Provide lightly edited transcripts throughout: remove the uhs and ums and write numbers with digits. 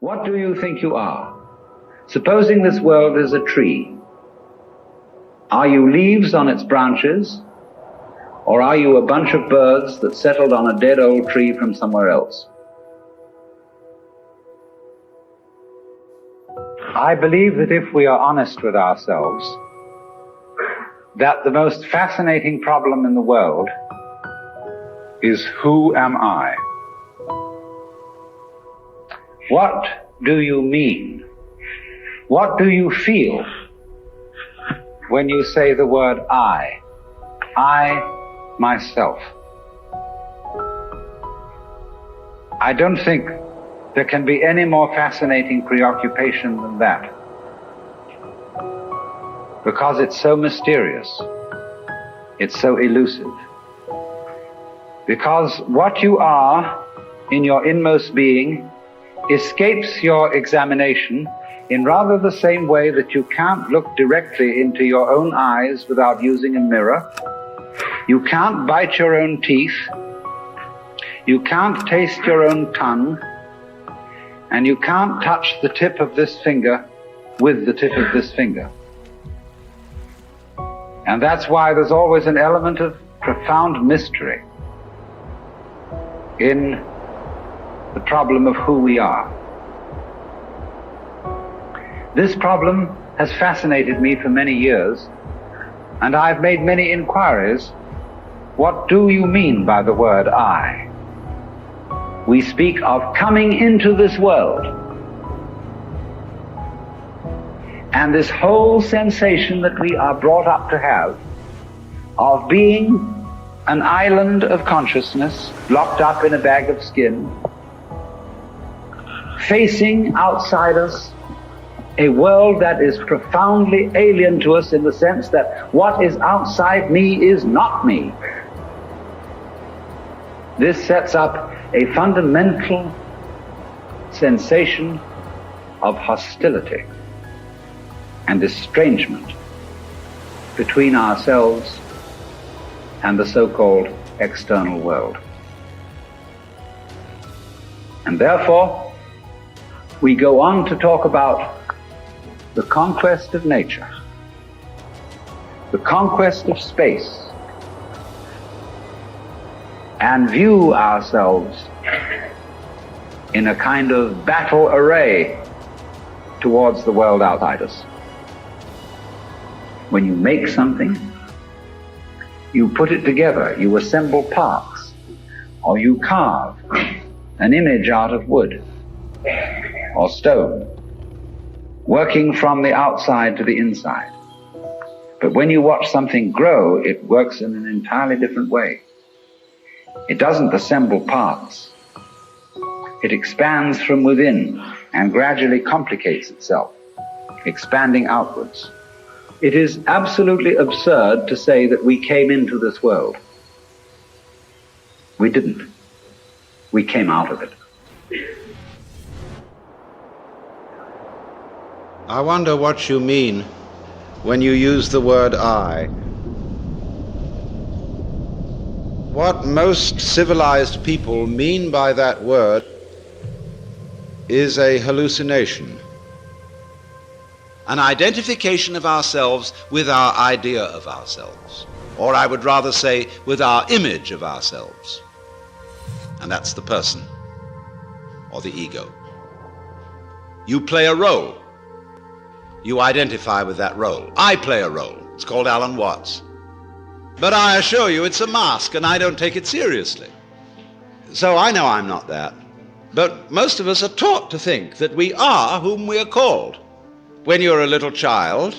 What do you think you are? Supposing this world is a tree, are you leaves on its branches, or are you a bunch of birds that settled on a dead old tree from somewhere else? I believe that if we are honest with ourselves, that the most fascinating problem in the world is, who am I? What do you mean? What do you feel when you say the word I? I, myself. I don't think there can be any more fascinating preoccupation than that, because it's so mysterious, it's so elusive. Because what you are in your inmost being escapes your examination in rather the same way that you can't look directly into your own eyes without using a mirror. You can't bite your own teeth. You can't taste your own tongue. And you can't touch the tip of this finger with the tip of this finger. And that's why there's always an element of profound mystery in the problem of who we are. This problem has fascinated me for many years, and I've made many inquiries. What do you mean by the word I? We speak of coming into this world, and this whole sensation that we are brought up to have of being an island of consciousness locked up in a bag of skin, facing outside us a world that is profoundly alien to us, in the sense that what is outside me is not me. This sets up a fundamental sensation of hostility and estrangement between ourselves and the so-called external world. And therefore, we go on to talk about the conquest of nature, the conquest of space, and view ourselves in a kind of battle array towards the world outside us. When you make something, you put it together, you assemble parts, or you carve an image out of wood or stone, working from the outside to the inside. But when you watch something grow, it works in an entirely different way. It doesn't assemble parts. It expands from within and gradually complicates itself, expanding outwards. It is absolutely absurd to say that we came into this world. We didn't. We came out of it. I wonder what you mean when you use the word I. What most civilized people mean by that word is a hallucination, an identification of ourselves with our idea of ourselves, or I would rather say with our image of ourselves. And that's the person, or the ego. You play a role. You identify with that role. I play a role. It's called Alan Watts. But I assure you it's a mask, and I don't take it seriously. So I know I'm not that. But most of us are taught to think that we are whom we are called. When you're a little child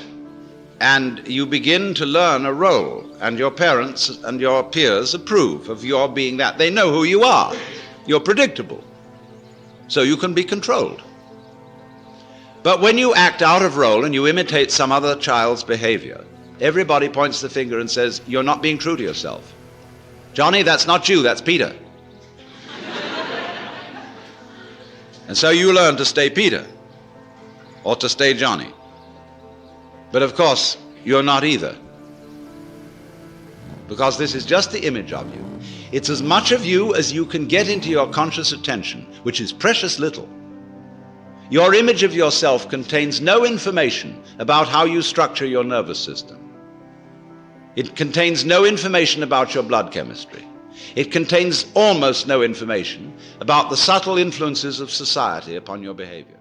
and you begin to learn a role, and your parents and your peers approve of your being that, they know who you are. You're predictable. So you can be controlled. But when you act out of role and you imitate some other child's behavior, everybody points the finger and says, you're not being true to yourself. Johnny, that's not you, that's Peter. And so you learn to stay Peter, or to stay Johnny. But of course, you're not either. Because this is just the image of you. It's as much of you as you can get into your conscious attention, which is precious little. Your image of yourself contains no information about how you structure your nervous system. It contains no information about your blood chemistry. It contains almost no information about the subtle influences of society upon your behavior.